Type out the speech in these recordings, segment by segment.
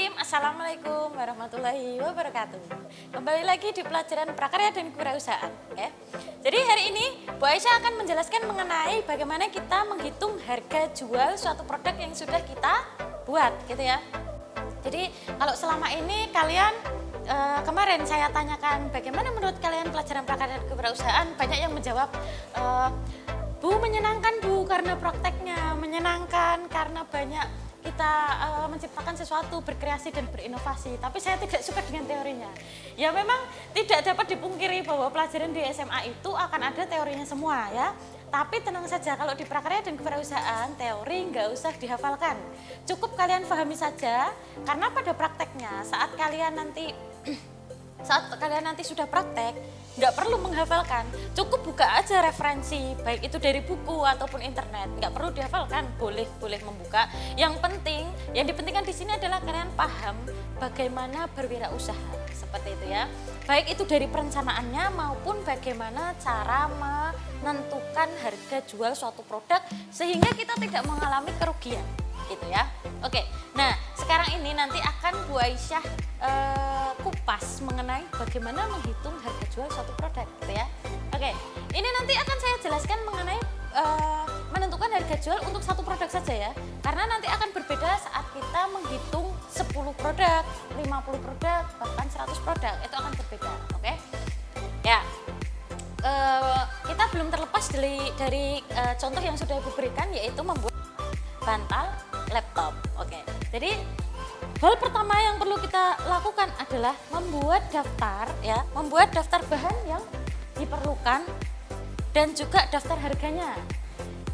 Bismillahirrahmanirrahim. Assalamualaikum warahmatullahi wabarakatuh. Kembali lagi di pelajaran prakarya dan kewirausahaan ya. Jadi hari ini Bu Aisyah akan menjelaskan mengenai bagaimana kita menghitung harga jual suatu produk yang sudah kita buat gitu ya. Jadi kalau selama ini kalian kemarin saya tanyakan bagaimana menurut kalian pelajaran prakarya dan kewirausahaan, banyak yang menjawab Bu, menyenangkan Bu karena prakteknya, menyenangkan karena banyak kita menciptakan sesuatu, berkreasi dan berinovasi. Tapi saya tidak suka dengan teorinya. Ya memang tidak dapat dipungkiri bahwa pelajaran di SMA itu akan ada teorinya semua ya. Tapi tenang saja, kalau di prakarya dan kewirausahaan teori nggak usah dihafalkan. Cukup kalian pahami saja, karena pada prakteknya saat kalian nanti sudah praktek, nggak perlu menghafalkan, cukup buka aja referensi, baik itu dari buku ataupun internet, nggak perlu dihafalkan, boleh membuka. Yang dipentingkan di sini adalah kalian paham bagaimana berwirausaha, seperti itu ya. Baik itu dari perencanaannya maupun bagaimana cara menentukan harga jual suatu produk sehingga kita tidak mengalami kerugian, gitu ya. Oke, nah sekarang ini nanti akan Bu Aisyah kupas mengenai bagaimana menghitung harga jual suatu produk gitu ya. Oke, ini nanti akan saya jelaskan mengenai menentukan harga jual untuk satu produk saja ya. Karena nanti akan berbeda saat kita menghitung 10 produk, 50 produk, bahkan 100 produk, itu akan berbeda. Oke. Ya. Kita belum terlepas dari contoh yang sudah Ibu berikan, yaitu membuat bantal laptop. Oke. Jadi hal pertama yang perlu kita lakukan adalah membuat daftar ya, membuat daftar bahan yang diperlukan dan juga daftar harganya.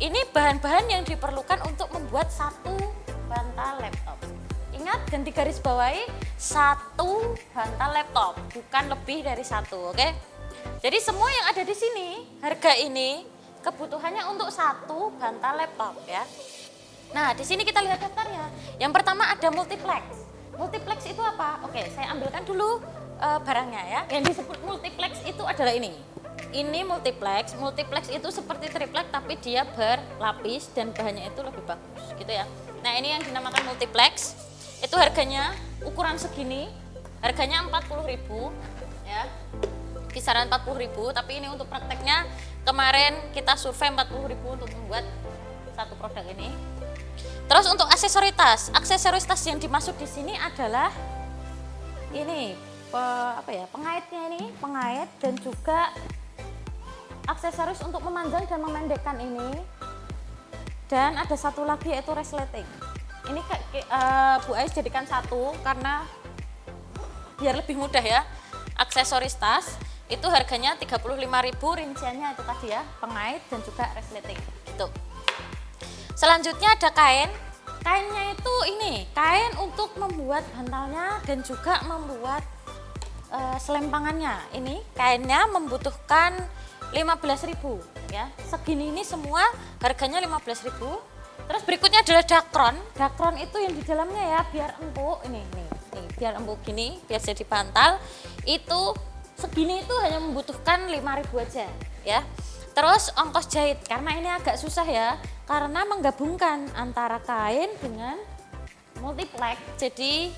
Ini bahan-bahan yang diperlukan untuk membuat satu bantal laptop. Ingat dan digarisbawahi, satu bantal laptop, bukan lebih dari satu, oke? Jadi semua yang ada di sini, harga ini kebutuhannya untuk satu bantal laptop ya. Nah, di sini kita lihat daftarnya. Yang pertama ada multiplex. Multiplex itu apa? Oke, saya ambilkan dulu barangnya ya. Yang disebut multiplex itu adalah ini. Ini multiplex. Multiplex itu seperti triplek tapi dia berlapis dan bahannya itu lebih bagus, gitu ya. Nah, ini yang dinamakan multiplex. Itu harganya ukuran segini. Harganya 40.000 ya. Kisaran 40.000, tapi ini untuk prakteknya kemarin kita survei 40.000 untuk membuat satu produk ini. Terus untuk aksesoritas yang dimaksud di sini adalah ini pengaitnya ini, pengait dan juga aksesoris untuk memanjang dan memendekkan ini. Dan ada satu lagi yaitu resleting. Ini Bu Ais jadikan satu karena biar lebih mudah ya. Aksesoris tas itu harganya 35.000, rinciannya itu tadi ya, pengait dan juga resleting gitu. Selanjutnya ada kain. Kainnya itu ini, kain untuk membuat bantalnya dan juga membuat selempangannya. Ini kainnya membutuhkan 15.000 ya. Segini ini semua harganya 15.000. Terus berikutnya adalah dakron. Dakron itu yang di dalamnya ya biar empuk ini biar empuk gini, biar jadi bantal. Itu segini itu hanya membutuhkan 5.000 aja ya. Terus ongkos jahit, karena ini agak susah ya, karena menggabungkan antara kain dengan multiplex. Jadi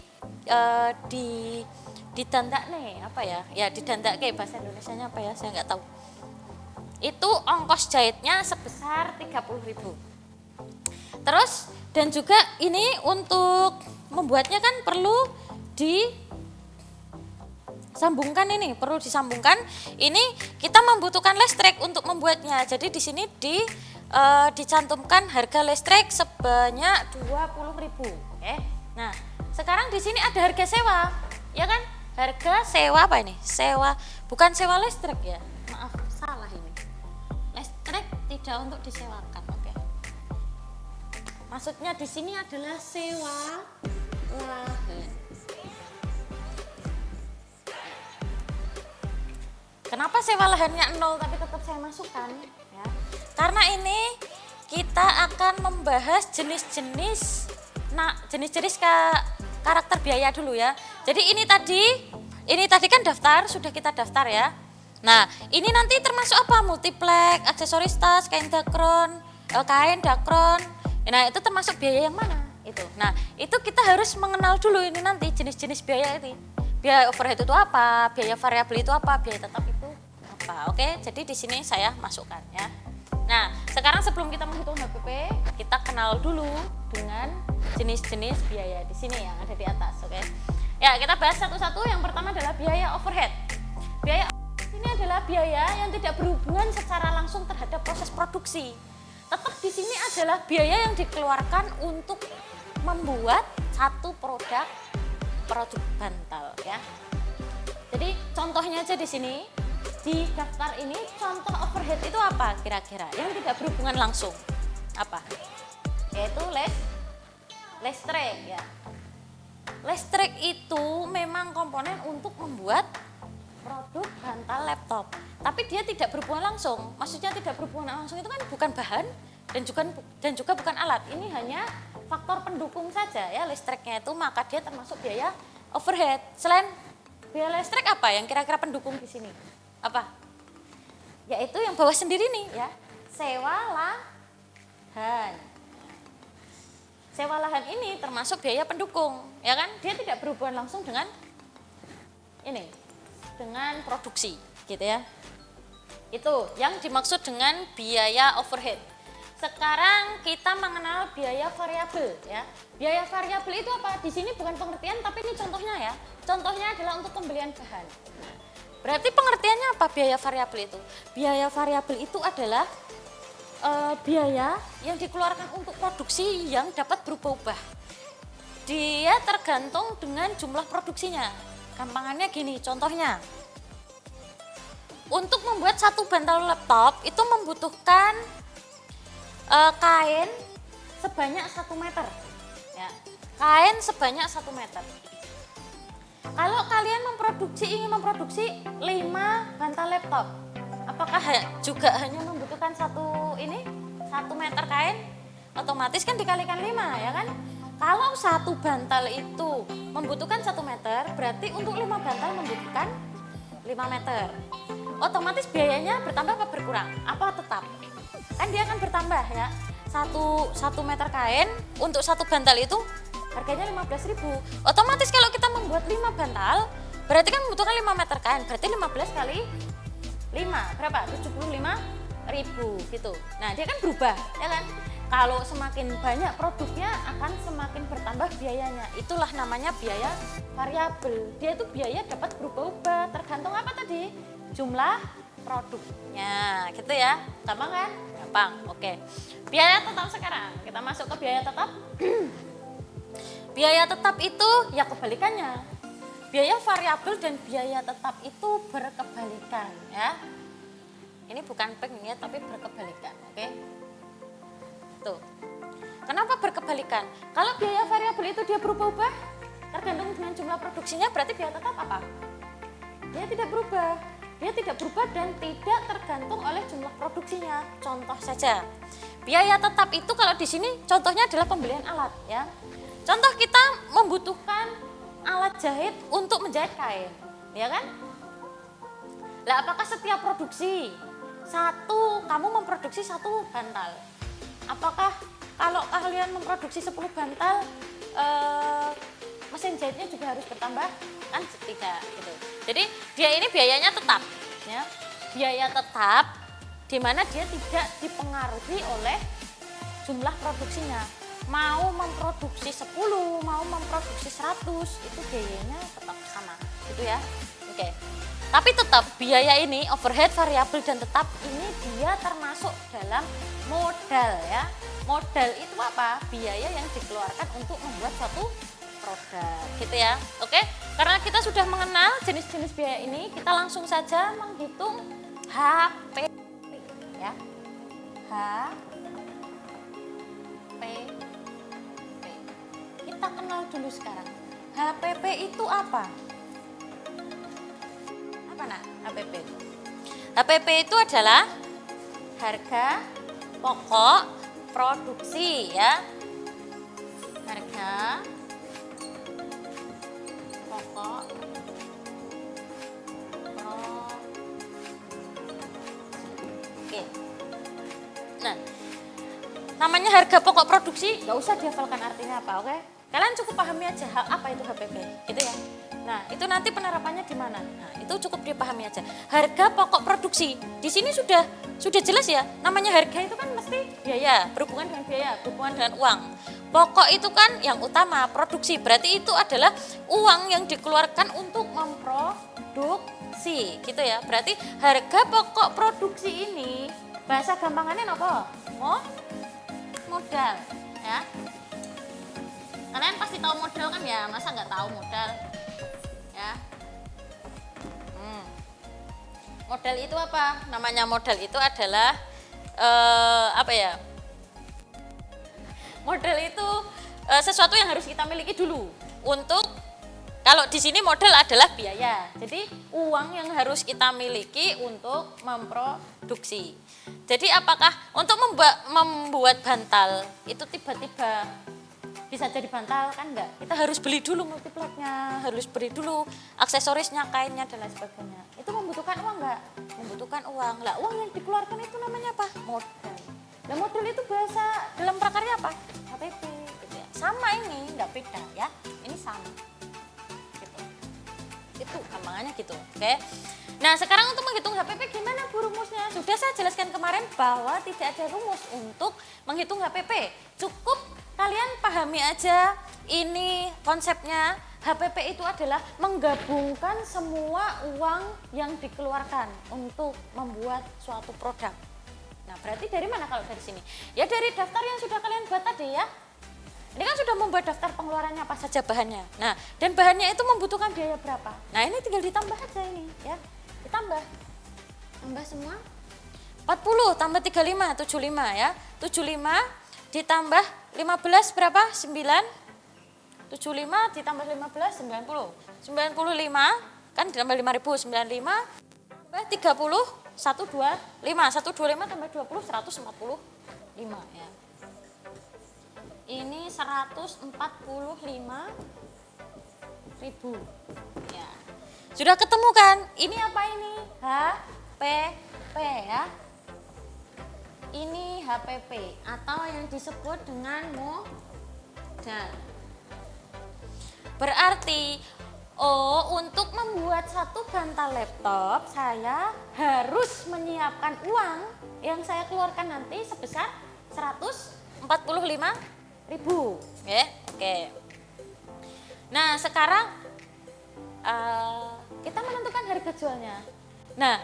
didandak nih apa ya? Ya didandak kayak bahasa Indonesianya apa ya? Saya nggak tahu. Itu ongkos jahitnya sebesar 30.000. Terus dan juga ini untuk membuatnya kan perlu disambungkan ini, perlu disambungkan. Ini kita membutuhkan listrik untuk membuatnya. Jadi di sini dicantumkan harga listrik sebanyak 20.000. Oke. Nah, sekarang di sini ada harga sewa. Ya kan? Harga sewa apa ini? Sewa, bukan sewa listrik ya. Maaf, salah ini. Listrik tidak untuk disewakan. Oke. Maksudnya di sini adalah sewa lahan. Kenapa sewa lahannya 0 tapi tetap saya masukkan ya? Karena ini kita akan membahas jenis-jenis karakter biaya dulu ya. Jadi ini tadi kan daftar, sudah kita daftar ya. Nah, ini nanti termasuk apa? Multiplex, aksesoris tas, kain dakron. Nah, itu termasuk biaya yang mana? Itu. Nah, itu kita harus mengenal dulu ini nanti jenis-jenis biaya ini. Biaya overhead itu apa, biaya variabel itu apa, biaya tetap itu apa. Oke, jadi di sini saya masukkan ya. Nah, sekarang sebelum kita menghitung HPP, kita kenal dulu dengan jenis-jenis biaya di sini yang ada di atas, oke. Ya, kita bahas satu-satu. Yang pertama adalah biaya overhead. Biaya overhead ini adalah biaya yang tidak berhubungan secara langsung terhadap proses produksi. Tetap di sini adalah biaya yang dikeluarkan untuk membuat satu produk bantal ya. Jadi contohnya aja di sini di daftar ini, contoh overhead itu apa kira-kira yang tidak berhubungan langsung? Apa? Yaitu listrik ya. Listrik itu memang komponen untuk membuat produk bantal laptop, tapi dia tidak berhubungan langsung. Maksudnya tidak berhubungan langsung itu kan bukan bahan dan juga bukan alat. Ini hanya faktor pendukung saja ya listriknya itu, maka dia termasuk biaya overhead. Selain biaya listrik apa yang kira-kira pendukung di sini? Apa? Yaitu yang bawah sendiri nih ya, sewa lahan. Sewa lahan ini termasuk biaya pendukung, ya kan? Dia tidak berhubungan langsung dengan ini, dengan produksi, gitu ya. Itu yang dimaksud dengan biaya overhead. Sekarang kita mengenal biaya variabel ya. Biaya variabel itu apa? Di sini bukan pengertian tapi ini contohnya ya. Contohnya adalah untuk pembelian bahan. Berarti pengertiannya apa biaya variabel itu? Biaya variabel itu adalah biaya yang dikeluarkan untuk produksi yang dapat berubah-ubah. Dia tergantung dengan jumlah produksinya. Gampangannya gini, contohnya. Untuk membuat satu bantal laptop itu membutuhkan kain sebanyak 1 meter ya. Kain sebanyak 1 meter. Kalau kalian ingin memproduksi 5 bantal laptop, apakah juga hanya membutuhkan 1 meter kain? Otomatis kan dikalikan 5 ya kan. Kalau 1 bantal itu membutuhkan 1 meter, berarti untuk 5 bantal membutuhkan 5 meter. Otomatis biayanya bertambah apa berkurang? Apa tetap? Kan dia akan bertambah ya. 1 meter kain untuk 1 bantal itu harganya 15.000. Otomatis kalau kita membuat 5 bantal, berarti kan membutuhkan 5 meter kain. Berarti 15 kali 5 berapa? 75.000 gitu. Nah, dia kan berubah, ya kan? Kalau semakin banyak produknya akan semakin bertambah biayanya. Itulah namanya biaya variabel. Dia itu biaya dapat berubah-ubah tergantung apa tadi? Jumlah produknya, gitu ya. Gampang kan? Gampang. Oke. Biaya tetap sekarang. Kita masuk ke biaya tetap. Biaya tetap itu ya kebalikannya. Biaya variabel dan biaya tetap itu berkebalikan ya. Ini bukan peng ya, tapi berkebalikan, oke? Tuh. Kenapa berkebalikan? Kalau biaya variabel itu dia berubah-ubah, tergantung dengan jumlah produksinya, berarti biaya tetap apa? Dia tidak berubah. Dia tidak berubah dan tidak tergantung oleh jumlah produksinya. Contoh saja, biaya tetap itu kalau di sini contohnya adalah pembelian alat ya. Contoh kita membutuhkan alat jahit untuk menjahit kain, ya kan? Lah apakah setiap produksi kamu memproduksi 1 bantal? Apakah kalau kalian memproduksi 10 bantal mesin jahitnya juga harus bertambah? Kan tidak gitu. Jadi dia ini biayanya tetap ya. Biaya tetap di mana dia tidak dipengaruhi oleh jumlah produksinya. Mau memproduksi 10, mau memproduksi 100, itu biayanya tetap sama gitu ya. Oke. Tapi tetap biaya ini overhead, variabel dan tetap ini dia termasuk dalam modal ya. Modal itu apa? Biaya yang dikeluarkan untuk membuat suatu produk gitu ya. Oke, karena kita sudah mengenal jenis-jenis biaya ini, kita langsung saja menghitung HPP ya. HPP. Kita kenal dulu sekarang. HPP itu apa? Apa nak HPP? HPP itu adalah harga pokok produksi ya. Harga pokok produksi. Oke. Nah, namanya harga pokok produksi nggak usah dihafalkan artinya apa, oke? Kalian cukup pahami aja apa itu HPP, gitu ya. Nah, itu nanti penerapannya di mana? Nah, itu cukup dipahami aja. Harga pokok produksi. Di sini sudah jelas ya. Namanya harga itu kan mesti biaya, berhubungan dengan biaya, berhubungan dengan uang. Pokok itu kan yang utama, produksi. Berarti itu adalah uang yang dikeluarkan untuk memproduksi, gitu ya. Berarti harga pokok produksi ini bahasa gampangannya apa? Modal, ya. Kalian pasti tahu modal kan ya, masa nggak tahu modal? Ya. Modal itu apa? Namanya modal itu adalah apa ya? Modal itu sesuatu yang harus kita miliki dulu untuk, kalau di sini modal adalah biaya. Jadi uang yang harus kita miliki untuk memproduksi. Jadi apakah untuk membuat bantal itu tiba-tiba bisa jadi bantal kan enggak? Kita harus beli dulu multipleknya, harus beli dulu aksesorisnya, kainnya dan lain sebagainya. Itu membutuhkan uang enggak? Membutuhkan uang. Lah uang yang dikeluarkan itu namanya apa? Modal. Nah modal itu bahasa dalam prakarya apa? HPP. Gitu ya. Sama ini, enggak beda ya. Ini sama. Gitu. Itu gampangannya gitu. Oke. Nah sekarang untuk menghitung HPP gimana Bu rumusnya? Sudah saya jelaskan kemarin bahwa tidak ada rumus untuk menghitung HPP. Cukup kalian pahami aja ini konsepnya. HPP itu adalah menggabungkan semua uang yang dikeluarkan untuk membuat suatu produk. Nah berarti dari mana kalau dari sini? Ya dari daftar yang sudah kalian buat tadi ya. Ini kan sudah membuat daftar pengeluarannya apa saja bahannya. Nah dan bahannya itu membutuhkan biaya berapa. Nah ini tinggal ditambah aja ini ya. Ditambah. Tambah semua. 40 tambah 35, 75 ya. 75 ditambah 15 berapa? 9. 75 ditambah 15, 90. 95 kan ditambah 5.000, 95 tambah 30, 125. 125 tambah 20, 145 ya. Ini 145.000 ya. Sudah ketemu kan? Ini apa ini? HPP ya. Ini HPP atau yang disebut dengan modal. Berarti, untuk membuat satu bantal laptop saya harus menyiapkan uang yang saya keluarkan nanti sebesar 145.000. Oke. Nah sekarang kita menentukan harga jualnya. Nah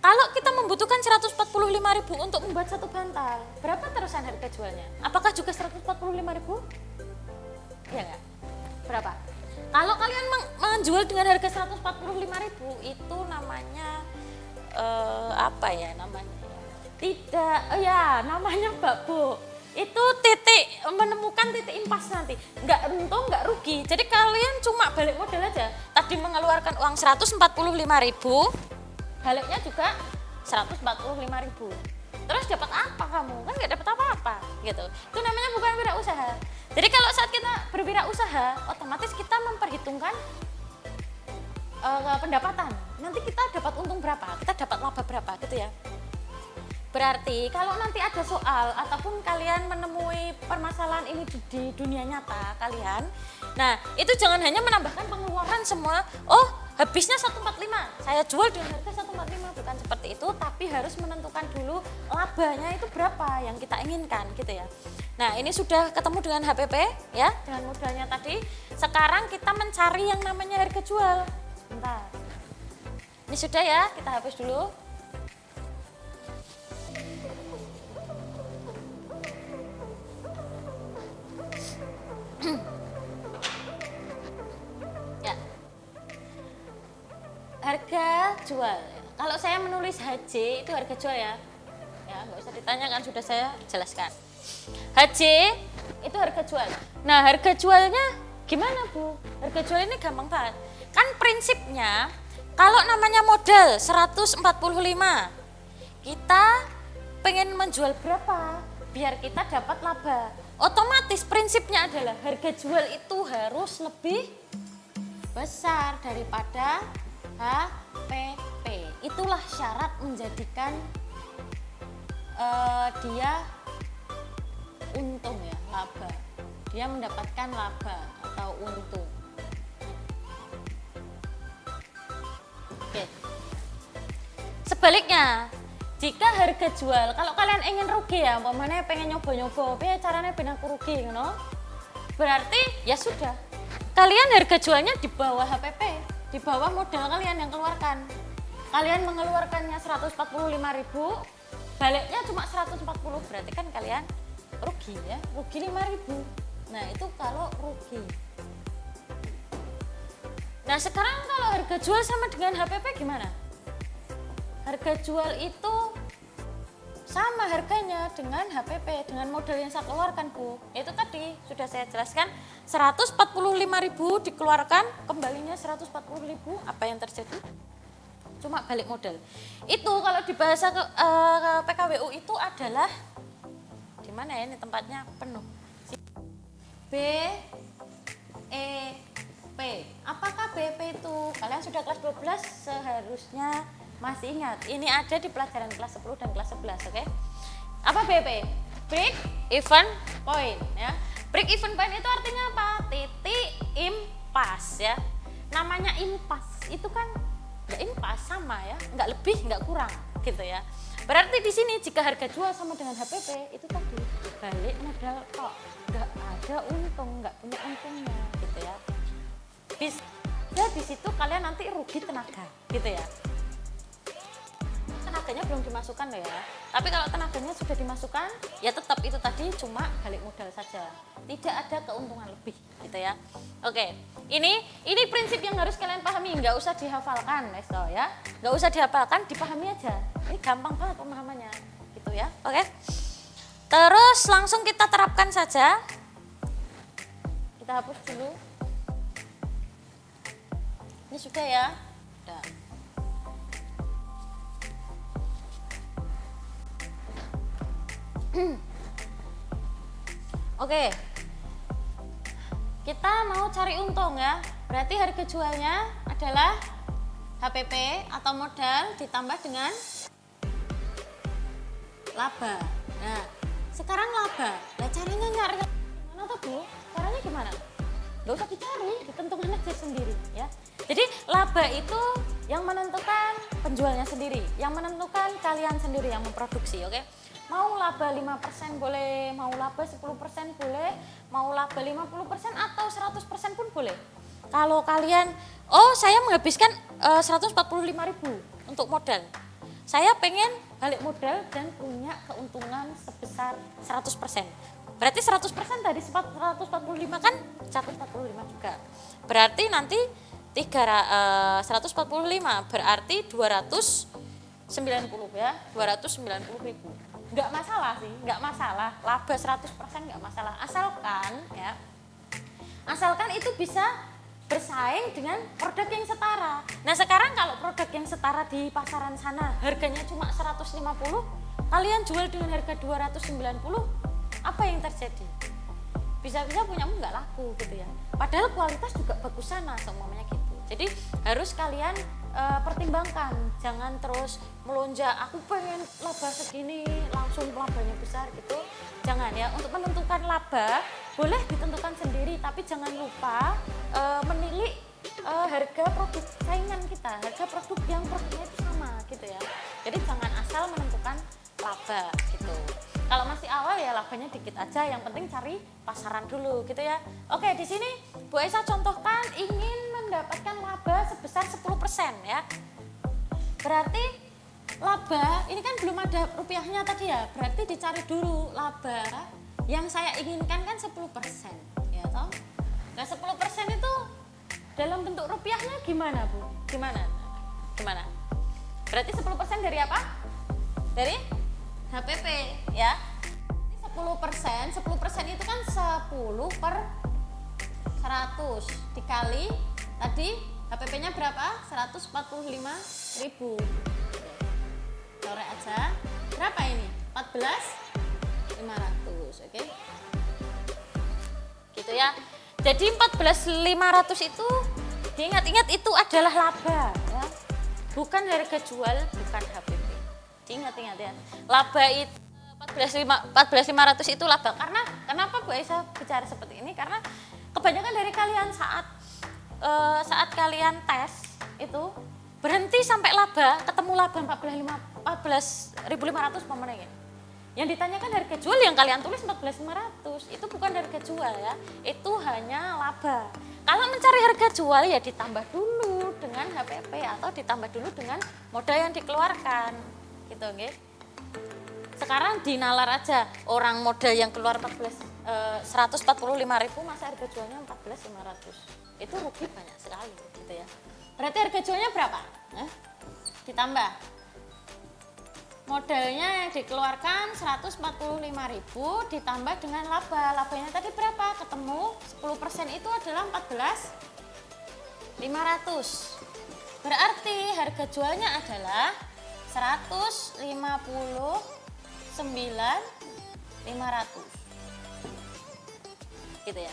kalau kita membutuhkan 145.000 untuk membuat satu bantal, berapa terusan harga jualnya? Apakah juga 145.000? Iya enggak? Berapa? Kalau kalian menjual dengan harga 145.000 itu namanya apa ya namanya? Tidak, ya namanya Bu. Itu titik menemukan titik impas nanti. Enggak untung, enggak rugi. Jadi kalian cuma balik modal aja. Tadi mengeluarkan uang 145.000, baliknya juga 145.000. Terus dapat apa kamu? Kan nggak dapat apa-apa gitu. Itu namanya bukan wirausaha. Jadi kalau saat kita berwirausaha, otomatis kita memperhitungkan pendapatan. Nanti kita dapat untung berapa, kita dapat laba berapa gitu ya. Berarti kalau nanti ada soal ataupun kalian menemui permasalahan ini di dunia nyata kalian, nah itu jangan hanya menambahkan pengeluaran semua, habisnya 145, saya jual dengan harga 145, bukan seperti itu, tapi harus menentukan dulu labanya itu berapa yang kita inginkan gitu ya. Nah ini sudah ketemu dengan HPP ya, dengan modalnya tadi. Sekarang kita mencari yang namanya harga jual. Bentar. Ini sudah ya, kita hapus dulu. Ya. Harga jual. Kalau saya menulis HJ itu harga jual ya. Ya, nggak usah ditanyakan, sudah saya jelaskan. HJ itu harga jual. Nah, harga jualnya gimana, Bu? Harga jual ini gampang banget. Kan prinsipnya kalau namanya modal 145, kita pengen menjual berapa biar kita dapat laba. Otomatis prinsipnya adalah harga jual itu harus lebih besar daripada HPP. Itulah syarat menjadikan dia untung ya, laba. Dia mendapatkan laba atau untung. Oke. Sebaliknya, jika harga jual, kalau kalian ingin rugi ya, umpamanya pengen nyoba-nyoba, tapi caranya ben aku rugi, berarti ya sudah, kalian harga jualnya di bawah HPP, di bawah modal kalian yang keluarkan. Kalian mengeluarkannya 145.000, baliknya cuma 140, berarti kan kalian rugi ya, rugi 5.000. Nah itu kalau rugi. Nah sekarang kalau harga jual sama dengan HPP gimana? Harga jual itu sama harganya dengan HPP, dengan modal yang saya keluarkan Bu. Itu tadi sudah saya jelaskan, 145.000 dikeluarkan, kembalinya 140.000, apa yang terjadi? Cuma balik modal. Itu kalau di bahasa PKWU itu adalah, di mana ya ini tempatnya penuh. BEP. Apakah BEP itu? Kalian sudah kelas 12 seharusnya masih ingat. Ini ada di pelajaran kelas 10 dan kelas 11, oke? Apa BEP? Break Even Point ya. Break Even Point itu artinya apa? Titik impas ya. Namanya impas itu kan nggak impas, sama ya, nggak lebih nggak kurang gitu ya. Berarti di sini jika harga jual sama dengan HPP itu tadi balik modal kok, nggak ada untung, nggak punya untungnya gitu ya. Bisa di situ kalian nanti rugi tenaga gitu ya. Tenaganya belum dimasukkan loh ya. Tapi kalau tenaganya sudah dimasukkan, ya tetap itu tadi cuma balik modal saja. Tidak ada keuntungan lebih gitu ya. Oke, ini prinsip yang harus kalian pahami, nggak usah dihafalkan ya. Nggak usah dihafalkan, dipahami aja. Ini gampang banget pemahamannya gitu ya. Oke. Terus langsung kita terapkan saja. Kita hapus dulu. Ini sudah ya. Udah. Oke, kita mau cari untung ya. Berarti harga jualnya adalah HPP atau modal ditambah dengan laba. Nah, sekarang laba. Nah, caranya nyari gimana tuh Bu? Caranya gimana? Gak usah dicari, ditentukan aja sendiri ya. Jadi laba itu yang menentukan penjualnya sendiri, yang menentukan kalian sendiri yang memproduksi, oke? Mau laba 5% boleh, mau laba 10% boleh, mau laba 50% atau 100% pun boleh. Kalau kalian, saya menghabiskan 145.000 untuk modal. Saya pengen balik modal dan punya keuntungan sebesar 100%. Berarti 100% dari 145 kan 145 juga. Berarti nanti 145 berarti 290 ya, 290.000. Enggak masalah sih, enggak masalah. Laba 100% enggak masalah. Asalkan itu bisa bersaing dengan produk yang setara. Nah, sekarang kalau produk yang setara di pasaran sana harganya cuma 150, kalian jual dengan harga 290, apa yang terjadi? Bisa-bisa punyamu nggak laku gitu ya. Padahal kualitas juga bagus sana semuanya gitu. Jadi harus kalian pertimbangkan, jangan terus melonjak. Aku pengen laba segini, langsung labanya besar gitu. Jangan ya. Untuk menentukan laba boleh ditentukan sendiri, tapi jangan lupa menilik harga produk saingan kita, harga produk yang produknya itu sama gitu ya. Jadi jangan asal menentukan laba gitu. Kalau masih awal ya labanya dikit aja, yang penting cari pasaran dulu gitu ya. Oke, di sini Bu Esa contohkan ingin mendapatkan laba sebesar 10% ya. Berarti laba, ini kan belum ada rupiahnya tadi ya, berarti dicari dulu laba yang saya inginkan kan 10% ya toh. Nah 10% itu dalam bentuk rupiahnya gimana Bu? Gimana? Berarti 10% dari apa? Dari HPP ya. 10% itu kan 10 per 100 dikali tadi HPP-nya berapa? 145.000. Coret aja. Berapa ini? 14.500, oke? Gitu ya. Jadi 14.500 itu diingat-ingat itu adalah laba ya. Bukan harga jual, bukan HPP. Diingat-ingat ya. Laba itu 14.500 itu laba. Karena kenapa Bu Aisyah bicara seperti ini? Karena kebanyakan dari kalian saat kalian tes itu berhenti sampai laba, ketemu laba 14.500 pemenangnya. Yang ditanyakan harga jual yang kalian tulis 14.500 itu bukan harga jual ya, itu hanya laba. Kalau mencari harga jual ya ditambah dulu dengan HPP atau ditambah dulu dengan modal yang dikeluarkan, gitu nggih. Sekarang dinalar aja orang modal yang keluar 145.000 masa harga jualnya 14.500. Itu rugi banyak sekali gitu ya. Berarti harga jualnya berapa? Ditambah modalnya yang dikeluarkan 145.000 ditambah dengan laba. Labanya tadi berapa? Ketemu 10% itu adalah 14.500. Berarti harga jualnya adalah 159.500. Gitu ya.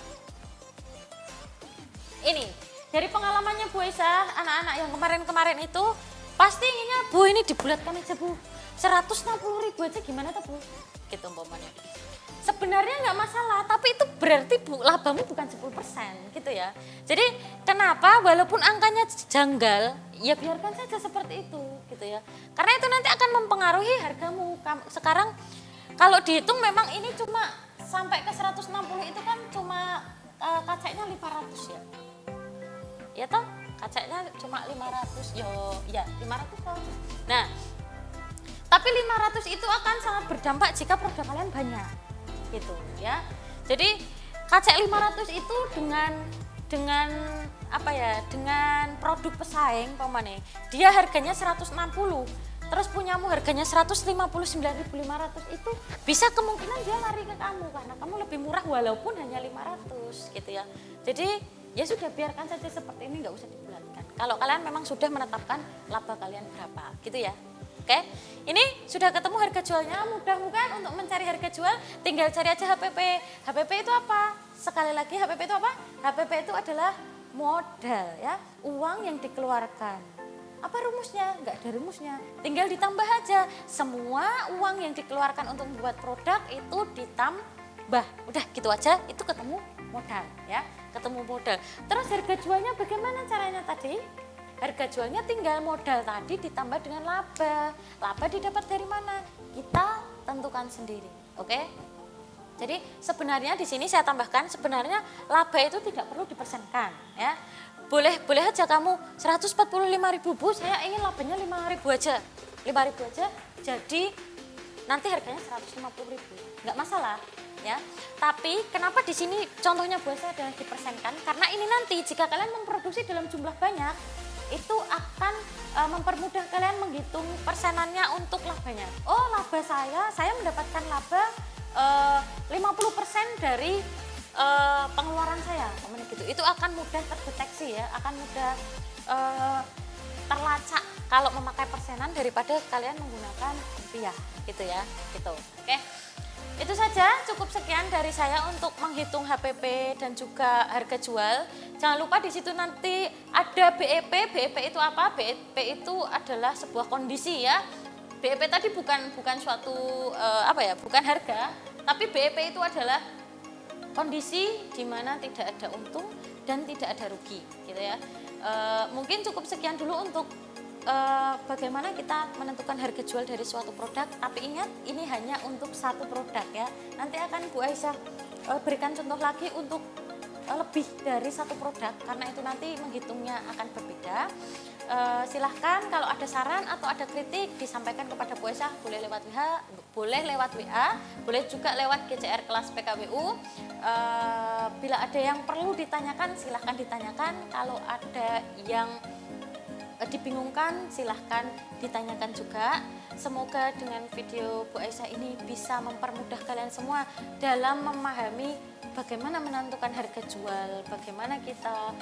Ini dari pengalamannya Bu Aisyah, anak-anak yang kemarin-kemarin itu pasti inginnya, Bu ini dibulatkan aja Bu, 160.000 aja gimana tuh Bu? Gitu umpamanya. Sebenarnya nggak masalah, tapi itu berarti labamu bukan 10% gitu ya. Jadi kenapa walaupun angkanya janggal, ya biarkan saja seperti itu gitu ya. Karena itu nanti akan mempengaruhi hargamu. Sekarang kalau dihitung memang ini cuma sampai ke 160 itu kan cuma kacanya 500 ya. Ya toh, kacanya cuma 500, ya 500 toh. Nah, tapi 500 itu akan sangat berdampak jika produk kalian banyak, gitu ya. Jadi kaca 500 itu dengan apa ya, dengan produk pesaing, pemane, dia harganya 160, terus punyamu harganya 159.500 itu bisa kemungkinan dia lari ke kamu karena kamu lebih murah walaupun hanya 500, gitu ya. Jadi ya sudah biarkan saja seperti ini, nggak usah dibulatkan. Kalau kalian memang sudah menetapkan laba kalian berapa, gitu ya. Oke, ini sudah ketemu harga jualnya, mudah bukan untuk mencari harga jual, tinggal cari aja HPP. HPP itu apa? Sekali lagi HPP itu apa? HPP itu adalah modal ya, uang yang dikeluarkan. Apa rumusnya? Nggak ada rumusnya, tinggal ditambah aja. Semua uang yang dikeluarkan untuk membuat produk itu ditambah. Udah gitu aja, itu ketemu modal ya, ketemu modal. Terus harga jualnya bagaimana caranya tadi? Harga jualnya tinggal modal tadi ditambah dengan laba. Laba didapat dari mana? Kita tentukan sendiri, oke? Jadi sebenarnya di sini saya tambahkan, sebenarnya laba itu tidak perlu dipersenkan ya. Boleh aja kamu 145.000 Bu, saya ingin labanya 5.000 aja. 5.000 aja, jadi nanti harganya 150.000. Nggak masalah. Ya, tapi kenapa di sini contohnya Bu Aisyah adalah dipersenkan? Karena ini nanti jika kalian memproduksi dalam jumlah banyak, itu akan mempermudah kalian menghitung persenannya untuk labanya. Oh, laba saya mendapatkan laba 50% dari pengeluaran saya, gitu. Itu akan mudah terdeteksi ya, akan mudah terlacak kalau memakai persenan daripada kalian menggunakan rupiah, gitu ya, gitu. Oke. Itu saja, cukup sekian dari saya untuk menghitung HPP dan juga harga jual. Jangan lupa di situ nanti ada BEP. BEP itu apa? BEP itu adalah sebuah kondisi ya. BEP tadi bukan suatu bukan harga, tapi BEP itu adalah kondisi di mana tidak ada untung dan tidak ada rugi, gitu ya. Mungkin cukup sekian dulu untuk bagaimana kita menentukan harga jual dari suatu produk, tapi ingat ini hanya untuk satu produk ya. Nanti akan Bu Aisyah berikan contoh lagi untuk lebih dari satu produk karena itu nanti menghitungnya akan berbeda. Silahkan kalau ada saran atau ada kritik disampaikan kepada Bu Aisyah, boleh lewat WA, boleh juga lewat GCR kelas PKWU. Bila ada yang perlu ditanyakan silahkan ditanyakan, kalau ada yang dibingungkan silahkan ditanyakan juga. Semoga dengan video Bu Aisyah ini bisa mempermudah kalian semua dalam memahami bagaimana menentukan harga jual, bagaimana kita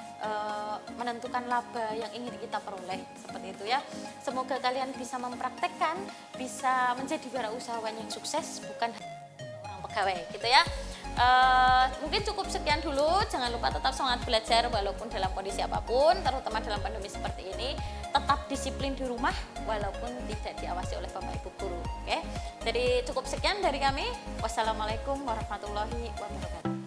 menentukan laba yang ingin kita peroleh, seperti itu ya. Semoga kalian bisa mempraktekkan, bisa menjadi wirausahawan yang sukses, bukan orang pegawai, gitu ya. Mungkin cukup sekian dulu. Jangan lupa tetap semangat belajar walaupun dalam kondisi apapun, terutama dalam pandemi seperti ini. Tetap disiplin di rumah walaupun tidak diawasi oleh Bapak Ibu guru. Oke? Jadi cukup sekian dari kami. Wassalamualaikum warahmatullahi wabarakatuh.